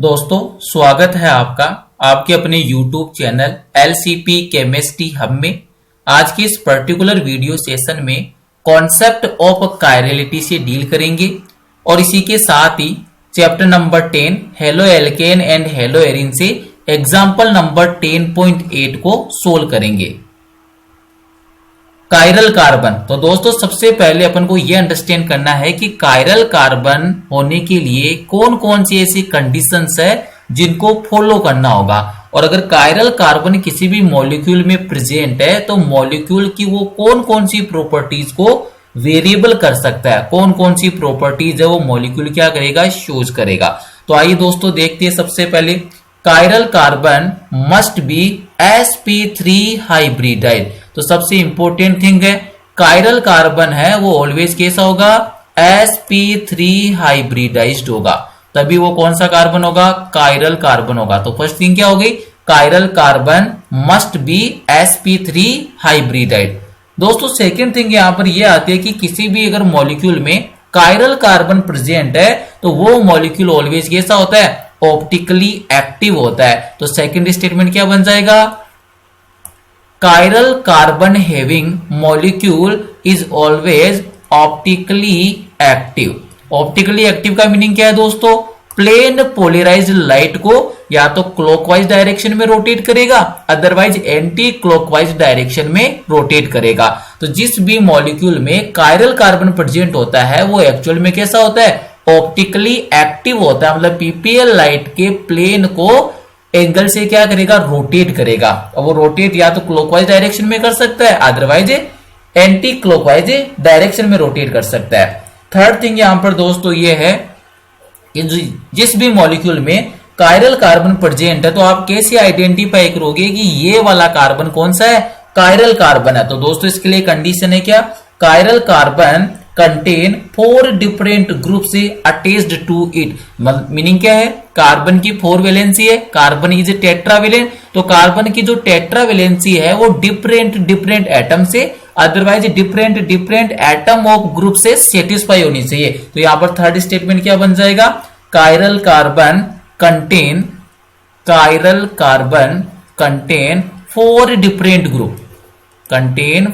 दोस्तों स्वागत है आपका आपके अपने YouTube channel LCP chemistry hub में। आज के इस पर्टिकुलर वीडियो सेशन में कॉन्सेप्ट ऑफ कायरलिटी से डील करेंगे और इसी के साथ ही chapter number 10 haloalkane and haloarene से एग्जाम्पल नंबर 10.8 को सोल्व करेंगे। Chiral carbon. तो दोस्तों सबसे पहले अपन को यह अंडरस्टैंड करना है कि कायरल कार्बन होने के लिए कौन कौन सी ऐसी कंडीशंस है जिनको फॉलो करना होगा। और अगर कायरल कार्बन किसी भी मॉलिक्यूल में प्रेजेंट है तो मॉलिक्यूल की वो कौन कौन सी प्रॉपर्टीज को वेरिएबल कर सकता है, कौन कौन सी प्रॉपर्टीज है वो मॉलिक्यूल क्या करेगा, शोज करेगा। तो आइए दोस्तों देखते हैं। सबसे पहले chiral carbon must be sp3 हाइब्रिडाइड। तो सबसे इंपॉर्टेंट थिंग है कायरल कार्बन है वो ऑलवेज कैसा होगा, sp3 हाइब्रिडाइज्ड होगा, तभी वो कौन सा कार्बन होगा, कायरल कार्बन होगा। तो फर्स्ट थिंग क्या हो गई, chiral carbon must be sp3 हाइब्रिडाइड। दोस्तों सेकेंड थिंग यहां पर यह आती है कि किसी भी अगर मॉलिक्यूल में कायरल कार्बन प्रेजेंट है तो वो मॉलिक्यूल ऑलवेज कैसा होता है, ऑप्टिकली एक्टिव होता है। तो सेकेंड स्टेटमेंट क्या बन जाएगा, chiral carbon having molecule is always optically active. Optically active का मीनिंग क्या है दोस्तों, प्लेन पोलराइज्ड लाइट को या तो क्लॉकवाइज डायरेक्शन में रोटेट करेगा, अदरवाइज एंटी क्लॉकवाइज डायरेक्शन में रोटेट करेगा। तो जिस भी मॉलिक्यूल में कायरल कार्बन प्रेजेंट होता है वो एक्चुअल में कैसा होता है, ऑप्टिकली एक्टिव होता है। मतलब पीपीएल लाइट के प्लेन को एंगल से क्या करेगा, रोटेट करेगा। और वो रोटेट या तो क्लॉकवाइज डायरेक्शन में कर सकता है, अदरवाइज एंटी क्लॉकवाइज डायरेक्शन में रोटेट कर सकता है। थर्ड थिंग यहां पर दोस्तों ये है कि जिस भी मॉलिक्यूल में कायरल कार्बन प्रेजेंट है तो आप कैसे आइडेंटिफाई करोगे कि ये वाला कार्बन कौन सा है, कायरल कार्बन है। तो दोस्तों इसके लिए कंडीशन है क्या, chiral carbon contain 4 different group से अटैच्ड टू इट। मीनिंग क्या है, कार्बन की 4 वैलेंसी है, कार्बन इज टेट्रावेलेंट। तो कार्बन की जो टेट्रावेलेंसी है वो डिफरेंट एटम से, otherwise different atom of group से सेटिस्फाई होनी चाहिए। तो यहां पर थर्ड स्टेटमेंट क्या बन जाएगा, chiral carbon contain 4 different group, contain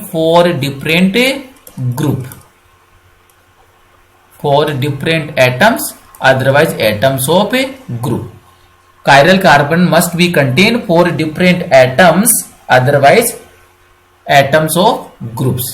4 different atoms, otherwise atoms of a group. Chiral carbon must be contain 4 different atoms, otherwise atoms of groups.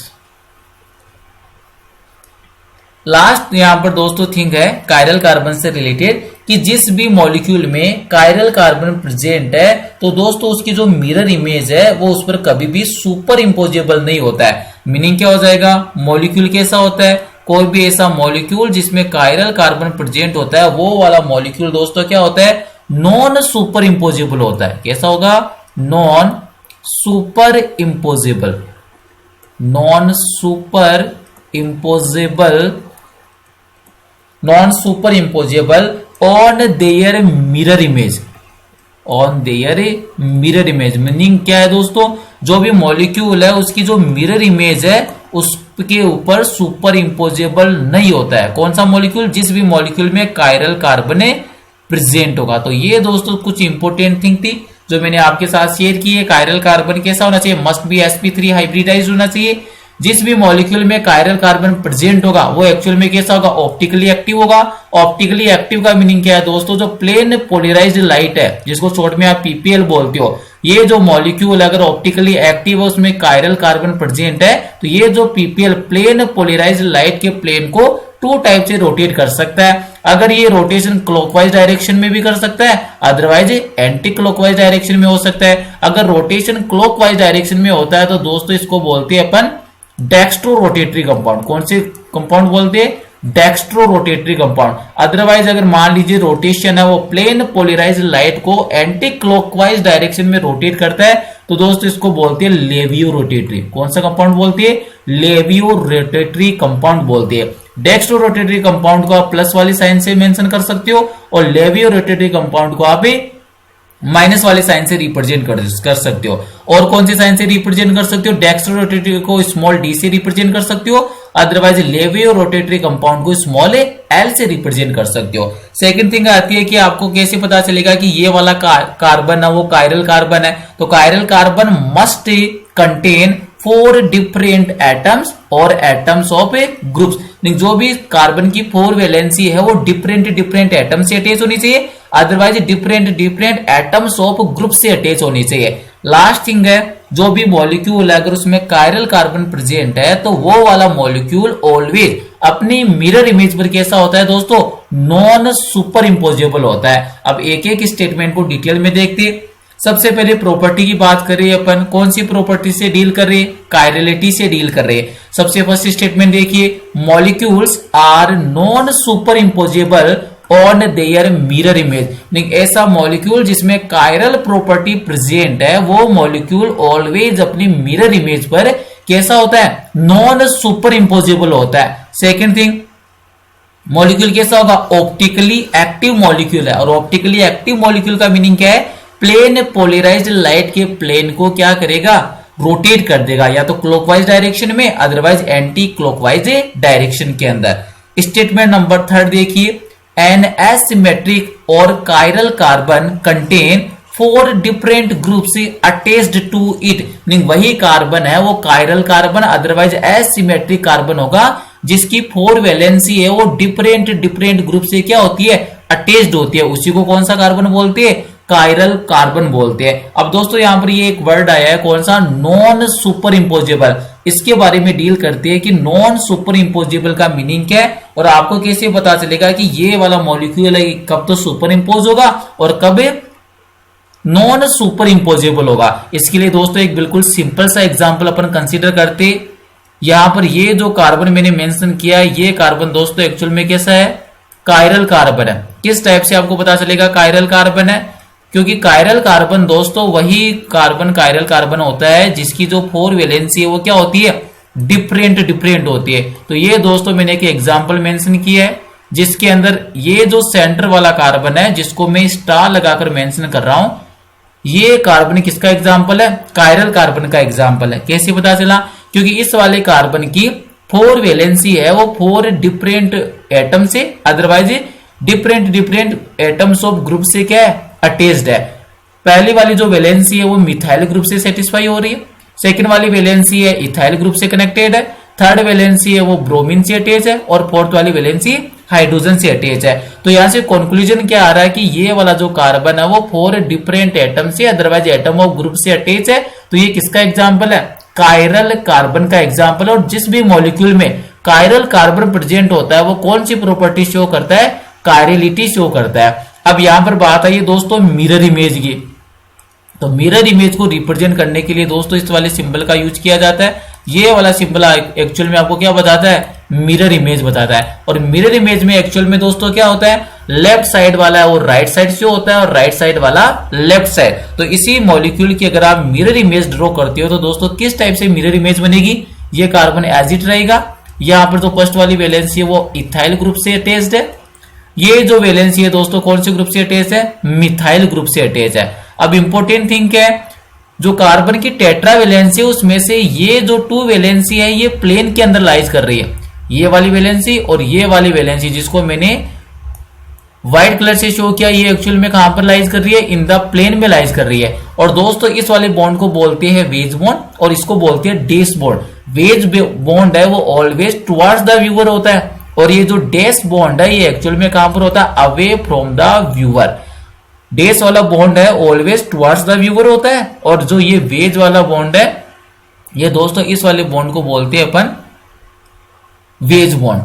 Last यहां पर दोस्तों थिंग है कायरल कार्बन से रिलेटेड कि जिस भी मॉलिक्यूल में कायरल कार्बन प्रेजेंट है तो दोस्तों उसकी जो मिरर इमेज है वो उस पर कभी भी सुपर इंपोजेबल नहीं होता है। मीनिंग क्या हो जाएगा, मॉलिक्यूल कैसा होता है, कोई भी ऐसा मॉलिक्यूल जिसमें कायरल कार्बन प्रेजेंट होता है वो वाला मॉलिक्यूल दोस्तों क्या होता है, नॉन सुपर इंपोजेबल होता है। कैसा होगा, non superimposable, non superimposable on their mirror image, on their mirror image. Meaning क्या है दोस्तों, जो भी मॉलिक्यूल है उसकी जो मिरर इमेज है उसके ऊपर सुपर इंपोजेबल नहीं होता है। कौन सा मॉलिक्यूल, जिस भी मॉलिक्यूल में कायरल कार्बन प्रेजेंट होगा। तो ये दोस्तों कुछ इंपॉर्टेंट थिंग थी जो मैंने आपके साथ शेयर की है। कायरल कार्बन कैसा होना चाहिए, मस्ट बी sp3 हाइब्रिडाइज्ड होना चाहिए। जिस भी मॉलिक्यूल में कायरल कार्बन प्रेजेंट होगा वो एक्चुअल में कैसा होगा, ऑप्टिकली एक्टिव होगा। ऑप्टिकली एक्टिव का मीनिंग क्या है दोस्तों, जो प्लेन पोलराइज्ड लाइट है जिसको शॉर्ट में आप पीपीएल बोलते हो, ये जो मॉलिक्यूल अगर ऑप्टिकली एक्टिव है उसमें कायरल कार्बन प्रेजेंट है तो ये जो पीपीएल प्लेन पोलराइज्ड लाइट के प्लेन को 2 टाइप से रोटेट कर सकता है। अगर ये रोटेशन क्लॉकवाइज डायरेक्शन में भी कर सकता है, अदरवाइज एंटी क्लॉकवाइज डायरेक्शन में हो सकता है। अगर रोटेशन क्लॉकवाइज डायरेक्शन में होता है तो दोस्तों इसको बोलते हैं अपन डेक्स्ट्रो रोटेटरी कंपाउंड। कौन से कंपाउंड बोलते हैं, डेक्स्ट्रो रोटेटरी कंपाउंड। अदरवाइज अगर मान लीजिए रोटेशन है वो प्लेन पोलराइज्ड लाइट को एंटी क्लॉकवाइज डायरेक्शन में रोटेट करता है तो दोस्तों इसको बोलते हैं लेवियो रोटेटरी। कौन सा कंपाउंड बोलते हैं, लेवियो रोटेटरी कंपाउंड बोलते हैं। डेक्स्ट्रो रोटेटरी कंपाउंड को आप प्लस वाली साइन से मेंशन कर सकते हो और लेवियो रोटेटरी कंपाउंड को आप माइनस वाले साइन से रिप्रेजेंट कर सकते हो। और कौन सी साइन से रिप्रेजेंट कर सकते हो, डेक्स्ट्रो रोटेटरी को स्मॉल डी से रिप्रेजेंट कर सकते हो अदरवाइज लेवी और रोटेटरी कंपाउंड को स्मॉल एल से रिप्रेजेंट कर सकते हो। सेकंड थिंग आती है कि आपको कैसे पता चलेगा कि ये वाला कार्बन है वो कायरल कार्बन है। तो chiral carbon must contain 4 different atoms और एटम्स ऑफ ए ग्रुप्स। जो भी कार्बन की 4 वैलेंसी है वो डिफरेंट एटम से अटैच होनी चाहिए, otherwise different atoms of group से अटैच होनी चाहिए। लास्ट थिंग है, जो भी मॉलिक्यूल है अगर उसमें कायरल कार्बन प्रेजेंट है तो वो वाला मॉलिक्यूल ऑलवेज अपनी मिरर इमेज पर कैसा होता है दोस्तों, नॉन सुपर इंपोजेबल होता है। अब एक एक स्टेटमेंट को डिटेल में देखते हैं। सबसे पहले प्रॉपर्टी की बात कर रहे हैं अपन, कौन सी प्रॉपर्टी से डील कर रहे हैं, कायरलिटी से डील कर रहे हैं। सबसे फर्स्ट स्टेटमेंट देखिए, molecules are non superimposable on their mirror image. ऐसा मॉलिक्यूल जिसमें कायरल प्रॉपर्टी प्रेजेंट है वो मॉलिक्यूल ऑलवेज अपनी मिरर इमेज पर कैसा होता है, नॉन सुपर इंपोजेबल होता है। सेकेंड थिंग, मॉलिक्यूल कैसा होगा, ऑप्टिकली एक्टिव मॉलिक्यूल है। और ऑप्टिकली एक्टिव मॉलिक्यूल का मीनिंग क्या है, प्लेन पोलराइज्ड लाइट के प्लेन को क्या करेगा, रोटेट कर देगा, या तो क्लॉकवाइज डायरेक्शन में अदरवाइज एंटी क्लॉकवाइज डायरेक्शन के अंदर। स्टेटमेंट नंबर 3 देखिए, एन एसिमेट्रिक और chiral carbon contain 4 different groups attached to it. वही कार्बन है वो chiral carbon otherwise asymmetric carbon होगा जिसकी 4 वैलेंसी है वो डिफरेंट ग्रुप से क्या होती है, अटैच्ड होती है। उसी को कौन सा कार्बन बोलते हैं, कायरल कार्बन बोलते हैं। अब दोस्तों यहां पर ये एक वर्ड आया है कौन सा, नॉन सुपर इंपोजेबल। इसके बारे में डील करते हैं कि नॉन सुपर इंपोजेबल का मीनिंग क्या है और आपको कैसे पता चलेगा कि ये वाला मॉलिक्यूल है कब तो सुपर इंपोज होगा और कब नॉन सुपर इंपोजेबल होगा। इसके लिए दोस्तों एक बिल्कुल सिंपल सा एग्जांपल अपन कंसीडर करते। यहां पर ये जो कार्बन मैंने मेंशन किया है ये कार्बन दोस्तों एक्चुअल में कैसा है, कायरल कार्बन है। किस टाइप से आपको पता चलेगा कायरल कार्बन है, क्योंकि कायरल कार्बन दोस्तों वही कार्बन कायरल कार्बन होता है जिसकी जो 4 वैलेंसी है वो क्या होती है, डिफरेंट होती है। तो ये दोस्तों मैंने एक एग्जांपल मेंशन किया है जिसके अंदर ये जो सेंटर वाला कार्बन है जिसको मैं स्टार लगाकर मेंशन कर रहा हूं, ये कार्बन किसका एग्जांपल है, कायरल कार्बन का एग्जांपल है। कैसे पता चला, क्योंकि इस वाले कार्बन की 4 वैलेंसी है वो 4 डिफरेंट एटम से otherwise different atoms of group से क्या है, अटैच्ड है। पहली वाली जो वैलेंसी है वो मिथाइल ग्रुप से सेटिस्फाई हो रही है, सेकंड वाली वैलेंसी है इथाइल ग्रुप से कनेक्टेड है, थर्ड वैलेंसी है वो ब्रोमीन से अटैच है और फोर्थ वाली वैलेंसी हाइड्रोजन से अटैच है। तो यहां से कंक्लूजन क्या आ रहा है कि ये वाला जो कार्बन है वो 4 डिफरेंट एटम से अदरवाइज एटम ऑफ ग्रुप से अटैच है। तो ये किसका एग्जाम्पल है, कायरल कार्बन का एग्जाम्पल है। और जिस भी मॉलिक्यूल में कायरल कार्बन प्रेजेंट होता है वो कौन सी प्रॉपर्टी शो करता है, कायरलिटी शो करता है। अब यहां पर बात आई दोस्तों मिरर इमेज की। तो मिरर इमेज को रिप्रेजेंट करने के लिए दोस्तों इस वाले सिंबल का यूज किया जाता है। ये वाला सिंबल एक्चुअल में आपको क्या बताता है, मिरर इमेज बताता है। और मिरर इमेज में एक्चुअल में दोस्तों क्या होता है, लेफ्ट साइड वाला है वो राइट साइड से होता है और राइट साइड वाला लेफ्ट साइड। तो इसी मॉलिक्यूल की अगर आप मिरर इमेज ड्रॉ करते हो तो दोस्तों किस टाइप से मिरर इमेज बनेगी, ये कार्बन एज इट रहेगा। यहाँ पर जो फर्स्ट वाली वैलेंसी है वो इथाइल ग्रुप से अटैच्ड है, ये जो वैलेंसी है दोस्तों कौन से ग्रुप से अटैच है, मिथाइल ग्रुप से अटैच है। अब इंपॉर्टेंट थिंग क्या है, जो कार्बन की टेट्रा वैलेंसी है उसमें से ये जो 2 वैलेंसी है ये प्लेन के अंदर लाइज कर रही है, ये वाली वैलेंसी और ये वाली वैलेंसी जिसको मैंने व्हाइट कलर से शो किया, ये एक्चुअल में कहां पर लाइज कर रही है, इन द प्लेन में लाइज कर रही है। और दोस्तों इस वाले बॉन्ड को बोलते हैं वेज बॉन्ड और इसको बोलते हैं डैश बॉन्ड। वेज बॉन्ड है वो ऑलवेज टुवर्ड्स द व्यूअर होता है और ये जो डैश बॉन्ड है ये एक्चुअल में कहां पर होता है, away from the viewer. Dash वाला बॉन्ड है ऑलवेज टुवर्ड्स द व्यूअर होता है और जो ये वेज वाला बॉन्ड है ये दोस्तों इस वाले बॉन्ड को बोलते हैं अपन वेज बॉन्ड।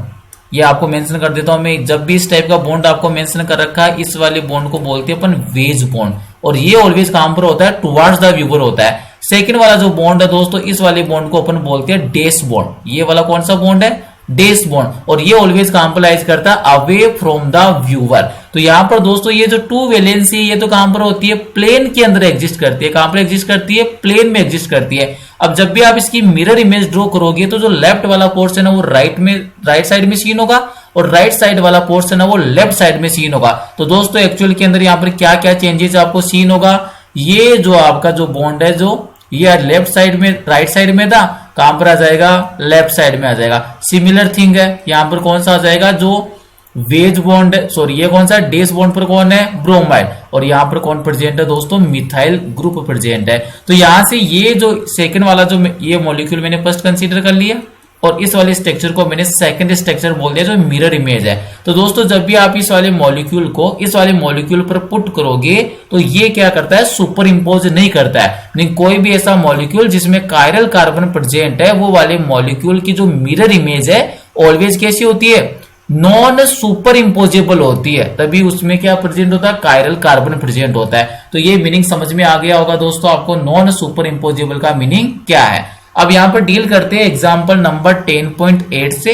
ये आपको मेंशन कर देता हूं मैं, जब भी इस टाइप का बॉन्ड आपको मेंशन कर रखा है इस वाले बॉन्ड को बोलते हैं अपन वेज बॉन्ड और ये ऑलवेज कहां पर होता है, टुवर्ड्स द व्यूअर होता है। सेकंड वाला जो बॉन्ड है दोस्तों इस वाले बॉन्ड को अपन बोलते हैं डैश बॉन्ड। ये वाला कौन सा बॉन्ड है, डैश बॉन्ड, और ये ऑलवेज कॉम्प्लाइज करता है अवे फ्रॉम द व्यूअर। तो यहां पर दोस्तों ये जो 2 वैलेंसी ये तो कहां पर होती है, प्लेन के अंदर एग्जिस्ट करती है। कहां पर एग्जिस्ट करती है, प्लेन में एग्जिस्ट करती है। अब जब भी आप इसकी मिरर इमेज ड्रॉ करोगे तो जो लेफ्ट वाला पोर्शन है वो राइट साइड में सीन होगा और राइट साइड वाला पोर्शन है वो लेफ्ट साइड में सीन होगा। तो दोस्तों एक्चुअल के अंदर यहाँ पर क्या क्या चेंजेस आपको सीन होगा, ये जो आपका जो बॉन्ड है जो ये लेफ्ट साइड में राइट साइड में था कहां पर आ जाएगा, लेफ्ट साइड में आ जाएगा। सिमिलर थिंग है, यहां पर कौन सा आ जाएगा, जो वेज बॉन्ड, सॉरी ये कौन सा डेस बॉन्ड पर कौन है, ब्रोमाइड, और यहां पर कौन प्रेजेंट है दोस्तों, मिथाइल ग्रुप प्रेजेंट है। तो यहां से ये जो सेकंड वाला जो ये मॉलिक्यूल मैंने फर्स्ट कंसीडर कर लिया और इस वाले स्ट्रक्चर को मैंने सेकंड स्ट्रक्चर बोल दिया जो मिरर इमेज है। तो दोस्तों जब भी आप इस वाले मॉलिक्यूल को इस वाले मॉलिक्यूल पर पुट करोगे तो ये क्या करता है, सुपर इंपोज नहीं करता है। नहीं, कोई भी ऐसा मॉलिक्यूल जिसमें कायरल कार्बन प्रेजेंट है वो वाले मॉलिक्यूल की जो मिरर इमेज है ऑलवेज कैसी होती है, नॉन सुपर इंपोजेबल होती है, तभी उसमें क्या प्रेजेंट होता है, कायरल कार्बन प्रेजेंट होता है। तो ये मीनिंग समझ में आ गया होगा दोस्तों आपको, नॉन सुपर इंपोजेबल का मीनिंग क्या है। अब यहां पर डील करते हैं एग्जांपल नंबर 10.8 से।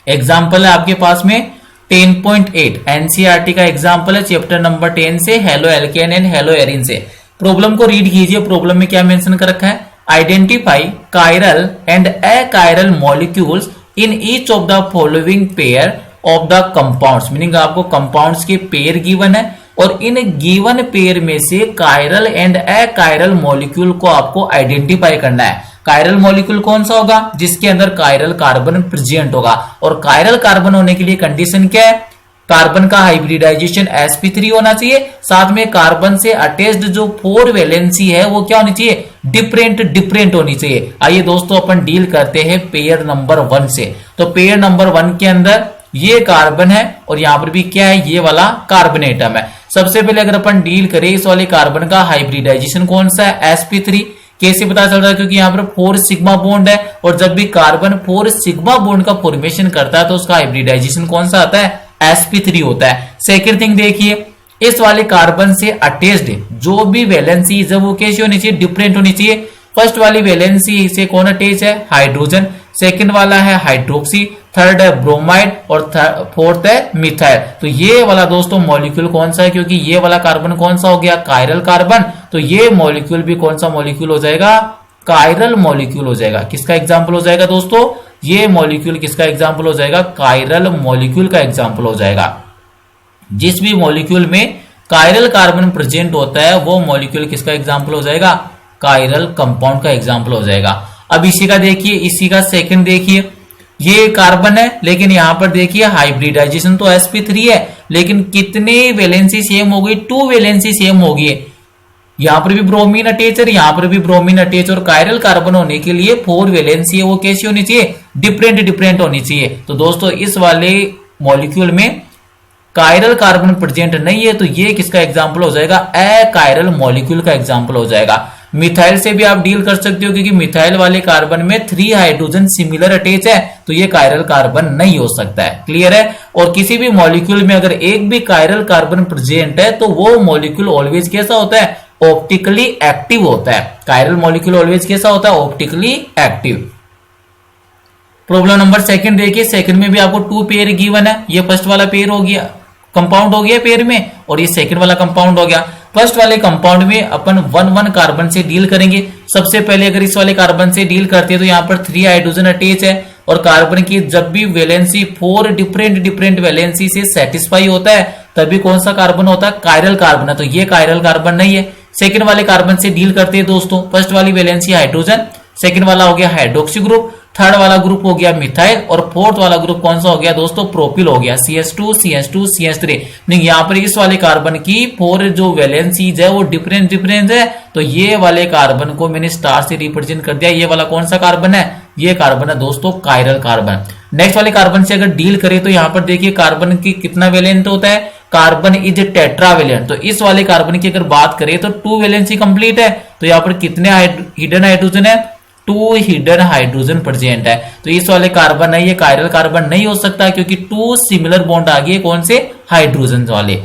एग्जांपल है आपके पास में 10.8 एनसीईआरटी का एग्जांपल है चैप्टर नंबर 10 से, halo alkane and haloarene से। प्रॉब्लम को रीड कीजिए। प्रॉब्लम में क्या मेंशन कर रखा है, identify chiral and achiral molecules in each of the following pair of the compounds. Meaning आपको कंपाउंड्स के पेयर गिवन है और इन गिवन पेयर में से कायरल एंड अकायरल मॉलिक्यूल को आपको आइडेंटिफाई करना है। कायरल मॉलिक्यूल कौन सा होगा, जिसके अंदर कायरल कार्बन प्रेजेंट होगा, और कायरल कार्बन होने के लिए कंडीशन क्या है, कार्बन का हाइब्रिडाइजेशन sp3 होना चाहिए, साथ में कार्बन से अटैच्ड जो 4 वैलेंसी है वो क्या होनी चाहिए, डिफरेंट होनी चाहिए। आइए दोस्तों अपन डील करते हैं पेयर नंबर 1 से। तो पेयर नंबर 1 के अंदर ये कार्बन है और यहां पर भी क्या है, ये वाला कार्बन एटम है। सबसे पहले अगर अपन डील करें इस वाले कार्बन का हाइब्रिडाइजेशन कौन सा है, sp3। कैसे पता चल रहा है, क्योंकि यहाँ पर 4 सिग्मा बॉन्ड है और जब भी कार्बन 4 सिग्मा बॉन्ड का फॉर्मेशन करता है तो उसका हाइब्रिडाइजेशन कौन सा आता है, sp3 होता है। सेकंड थिंग देखिए, इस वाले कार्बन से अटैच्ड जो भी वैलेंसी है वो कैसी होनी चाहिए, डिफरेंट होनी चाहिए। फर्स्ट वाली वैलेंसी से कौन अटैच है, हाइड्रोजन, सेकंड वाला है हाइड्रोक्सी, थर्ड है ब्रोमाइड और फोर्थ है मिथाइल। तो ये वाला दोस्तों मॉलिक्यूल कौन सा है, क्योंकि ये वाला कार्बन कौन सा हो गया, कायरल कार्बन, तो ये मॉलिक्यूल भी कौन सा मॉलिक्यूल हो जाएगा, कायरल मॉलिक्यूल हो जाएगा। किसका एग्जाम्पल हो जाएगा दोस्तों, ये मॉलिक्यूल किसका एग्जाम्पल हो जाएगा, कायरल मॉलिक्यूल का एग्जाम्पल हो जाएगा। जिस भी मॉलिक्यूल में कायरल कार्बन प्रेजेंट होता है वो मॉलिक्यूल किसका एग्जाम्पल हो जाएगा, कायरल कंपाउंड का एग्जाम्पल हो जाएगा। अब इसी का देखिए, इसी का सेकंड देखिए, ये कार्बन है लेकिन यहां पर देखिए हाइब्रिडाइजेशन तो sp3 है, लेकिन कितने वैलेंसी सेम हो गई, 2 वैलेंसी सेम हो गई। यहां पर भी ब्रोमीन अटैच है, यहां पर भी ब्रोमीन अटैच, और कायरल कार्बन होने के लिए 4 वैलेंसी है वो कैसी होनी चाहिए, डिफरेंट होनी चाहिए। तो दोस्तों इस वाले मॉलिक्यूल में कायरल कार्बन प्रेजेंट नहीं है, तो ये किसका एग्जाम्पल हो जाएगा, अकायरल मॉलिक्यूल का एग्जाम्पल हो जाएगा। मिथाइल से भी आप डील कर सकते हो, क्योंकि मिथाइल वाले कार्बन में 3 हाइड्रोजन सिमिलर अटैच है, तो ये कायरल कार्बन नहीं हो सकता है। क्लियर है। और किसी भी मॉलिक्यूल में अगर एक भी कायरल कार्बन प्रेजेंट है तो वो मॉलिक्यूल ऑलवेज कैसा होता है, ऑप्टिकली एक्टिव होता है। कायरल मॉलिक्यूल ऑलवेज कैसा होता है, optically active. Problem number second देखिए, सेकंड में भी आपको 2 पेयर गिवन है। ये फर्स्ट वाला पेयर हो गया, कंपाउंड हो गया पेयर में, और ये सेकंड वाला कंपाउंड हो गया। फर्स्ट वाले कंपाउंड में अपन 1 कार्बन से डील करेंगे। सबसे पहले अगर इस वाले कार्बन से डील करते हैं तो यहाँ पर 3 हाइड्रोजन अटैच है, और कार्बन की जब भी वैलेंसी 4 डिफरेंट वैलेंसी से सेटिस्फाई होता है तभी कौन सा कार्बन होता है, कायरल कार्बन है। तो ये कायरल कार्बन नहीं है। सेकंड वाले कार्बन से डील करते हैं दोस्तों। फर्स्ट वाली वैलेंसी हाइड्रोजन, सेकंड वाला हो गया हाइड्रोक्सी ग्रुप, थर्ड वाला ग्रुप हो गया मिथाइल, और फोर्थ वाला ग्रुप कौन सा हो गया दोस्तों, प्रोपिल हो गया, CH2 CH2 CH3। नहीं, यहाँ पर इस वाले कार्बन की 4 जो वैलेंसीज है वो डिफरेंट है, तो ये वाले कार्बन को मैंने स्टार से रिप्रेजेंट कर दिया। ये वाला कौन सा कार्बन है, ये कार्बन है दोस्तों कायरल कार्बन। नेक्स्ट वाले कार्बन से अगर डील करें तो यहाँ पर देखिए कार्बन की कितना वैलेंट होता है, कार्बन इज टेट्रावेलेंट। तो इस वाले कार्बन की अगर बात करें तो 2 वैलेंसी कंप्लीट है, तो यहाँ पर कितने हिडन हाइड्रोजन है, 2 हिडन हाइड्रोजन प्रेजेंट है। तो इस वाले कार्बन है, ये कायरल कार्बन नहीं हो सकता, क्योंकि 2 सिमिलर बॉन्ड आ गए कौन से, हाइड्रोजन वाले।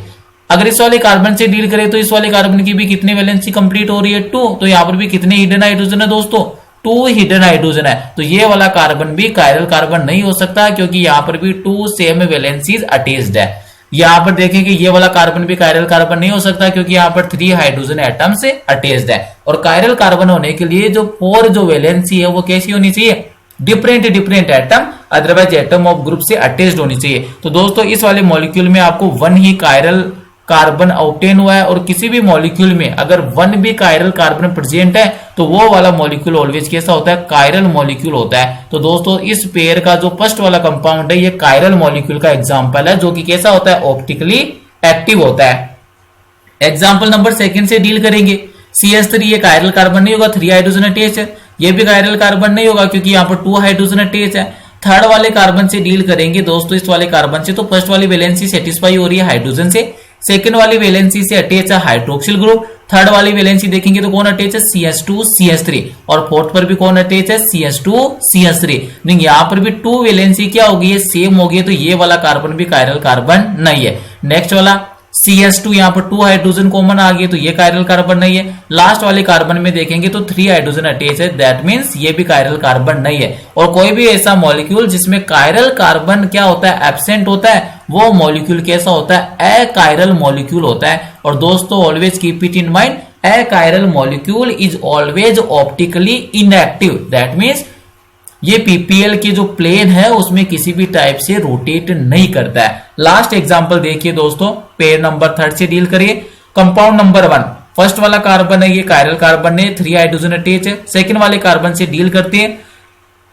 अगर इस वाले कार्बन से डील करें तो इस वाले कार्बन की भी कितनी वैलेंसी कंप्लीट हो रही है, 2। तो यहाँ पर भी कितने हिडन हाइड्रोजन है दोस्तों, 2 हिडन हाइड्रोजन है। तो ये वाला कार्बन भी कायरल कार्बन नहीं हो सकता, क्योंकि यहाँ पर भी 2 सेम वैलेंसीज अटैच्ड है। यहाँ पर देखें कि ये वाला कार्बन भी कायरल कार्बन नहीं हो सकता, क्योंकि यहाँ पर 3 हाइड्रोजन एटम से अटैच्ड है। और कायरल कार्बन होने के लिए जो 4 जो वैलेंसी है वो कैसी होनी चाहिए, different atom, otherwise atom of group से अटैच्ड होनी चाहिए। तो दोस्तों इस वाले मॉलिक्यूल में आपको 1 ही कायरल कार्बन ऑब्टेन हुआ है, और किसी भी मॉलिक्यूल में अगर वन भी कायरल कार्बन प्रेजेंट है तो वो वाला मॉलिक्यूल ऑलवेज कैसा होता है, कायरल मॉलिक्यूल होता है। तो दोस्तों इस पेयर का जो फर्स्ट वाला कंपाउंड है ये कायरल मॉलिक्यूल का एग्जांपल है, जो कि कैसा होता है, ऑप्टिकली एक्टिव होता है। एग्जांपल नंबर सेकंड से डील करेंगे। CH3 ये कायरल कार्बन नहीं होगा, 3 हाइड्रोजन अटैच है। ये भी कायरल कार्बन नहीं होगा क्योंकि यहाँ पर 2 हाइड्रोजन अटैच है। थर्ड वाले कार्बन से डील करेंगे दोस्तों। इस वाले कार्बन से तो फर्स्ट वाली वैलेंसी सेटिस्फाई हो रही है हाइड्रोजन से, सेकंड वाली वैलेंसी से अटैच है हाइड्रोक्सिल ग्रुप, थर्ड वाली वैलेंसी देखेंगे तो कौन अटैच है, CH2 CH3, और फोर्थ पर भी कौन अटैच है, CH2 CH3। यहाँ पर भी 2 वैलेंसी क्या होगी, ये सेम होगी, तो ये वाला कार्बन भी कायरल कार्बन नहीं है। नेक्स्ट वाला CH2 यहाँ पर 2 हाइड्रोजन कॉमन आ गए तो ये कायरल कार्बन नहीं है। लास्ट वाले कार्बन में देखेंगे तो 3 हाइड्रोजन अटैच है, दैट मींस ये भी कायरल कार्बन नहीं है। और कोई भी ऐसा मॉलिक्यूल जिसमें कायरल कार्बन क्या होता है, एब्सेंट होता है, वो मॉलिक्यूल कैसा होता है, अकायरल मॉलिक्यूल होता है। और दोस्तों always keep it in mind, achiral molecule is always optically inactive, that means ये पीपीएल के जो प्लेन है उसमें किसी भी टाइप से रोटेट नहीं करता है। लास्ट एग्जांपल देखिए दोस्तों, पेयर नंबर थर्ड से डील करिए। कंपाउंड नंबर 1, फर्स्ट वाला कार्बन है ये कायरल कार्बन है, 3 हाइड्रोजन अटैच है। सेकंड वाले कार्बन से डील करते हैं।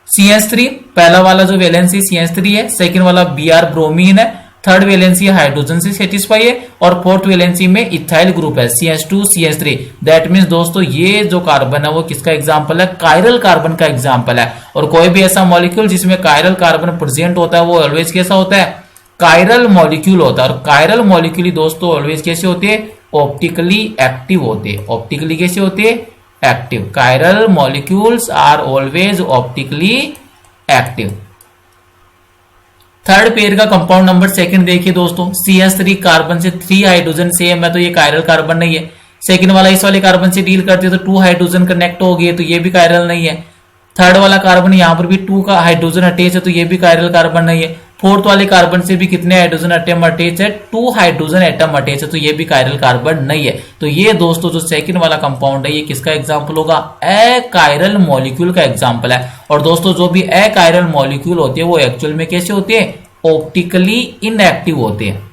CH3 पहला वाला जो वैलेंसी CH3 है, सेकंड वाला Br ब्रोमीन है, थर्ड वैलेंसी हाइड्रोजन से सेटिस्फाई है, और फोर्थ वैलेंसी में इथाइल ग्रुप है CH2 CH3। दैट मींस दोस्तों ये जो कार्बन है वो किसका एग्जांपल है, कायरल कार्बन का एग्जांपल है। और कोई भी ऐसा मॉलिक्यूल जिसमें कायरल कार्बन प्रेजेंट होता है वो ऑलवेज कैसा होता है, कायरल मॉलिक्यूल होता है। और कायरल मॉलिक्यूल दोस्तों ऑलवेज कैसे होते हैं, ऑप्टिकली एक्टिव होते हैं। ऑप्टिकली कैसे होते हैं, active. Chiral molecules are always optically active. Third pair का कंपाउंड नंबर सेकंड देखिए दोस्तों। CH3 कार्बन से 3 हाइड्रोजन सेम है तो ये कायरल कार्बन नहीं है। सेकंड वाला इस वाले कार्बन से डील करते तो 2 हाइड्रोजन कनेक्ट हो गए तो ये भी कायरल नहीं है। थर्ड वाला कार्बन यहाँ पर भी 2 का हाइड्रोजन अटैच है तो ये भी कायरल कार्बन नहीं है। फोर्थ वाले कार्बन से भी कितने हाइड्रोजन एटम अटैच है, 2 हाइड्रोजन एटम अटैच है तो ये भी कायरल कार्बन नहीं है। तो ये दोस्तों जो सेकंड वाला कंपाउंड है ये किसका एग्जांपल होगा, अकायरल मॉलिक्यूल का एग्जांपल है। और दोस्तों जो भी अकायरल मॉलिक्यूल होते हैं वो एक्चुअल में कैसे होते हैं, ऑप्टिकली इनएक्टिव होते हैं।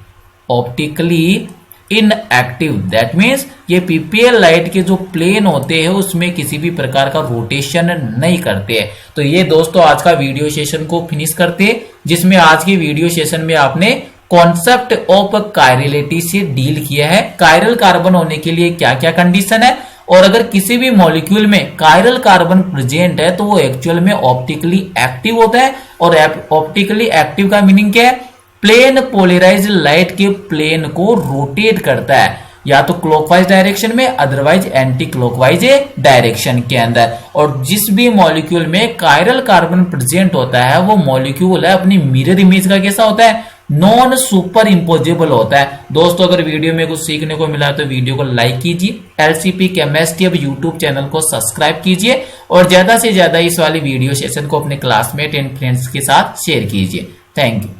ऑप्टिकली इनएक्टिव दैट मींस ये पीपीएल लाइट के जो प्लेन होते हैं उसमें किसी भी प्रकार का रोटेशन नहीं करते हैं। तो ये दोस्तों आज का वीडियो सेशन को फिनिश करते हैं, जिसमें आज के वीडियो सेशन में आपने कॉन्सेप्ट ऑफ कायरलिटी से डील किया है। कायरल कार्बन होने के लिए क्या क्या कंडीशन है, और अगर किसी भी मॉलिक्यूल में कायरल कार्बन प्रेजेंट है तो वो एक्चुअल में ऑप्टिकली एक्टिव होता है। और ऑप्टिकली एक्टिव का मीनिंग क्या है, प्लेन पोलराइज्ड लाइट के प्लेन को रोटेट करता है, या तो क्लॉकवाइज डायरेक्शन में अदरवाइज एंटी क्लॉकवाइज डायरेक्शन के अंदर। और जिस भी मॉलिक्यूल में कायरल कार्बन प्रेजेंट होता है वो मॉलिक्यूल है अपनी मिरर इमेज का कैसा होता है, नॉन सुपर इम्पोजेबल होता है। दोस्तों अगर वीडियो में कुछ सीखने को मिला तो वीडियो को लाइक कीजिए, LCP केमिस्ट्री अब यूट्यूब चैनल को सब्सक्राइब कीजिए, और ज्यादा से ज्यादा इस वाली वीडियो सेशन को अपने क्लासमेट एंड फ्रेंड्स के साथ शेयर कीजिए। Thank you.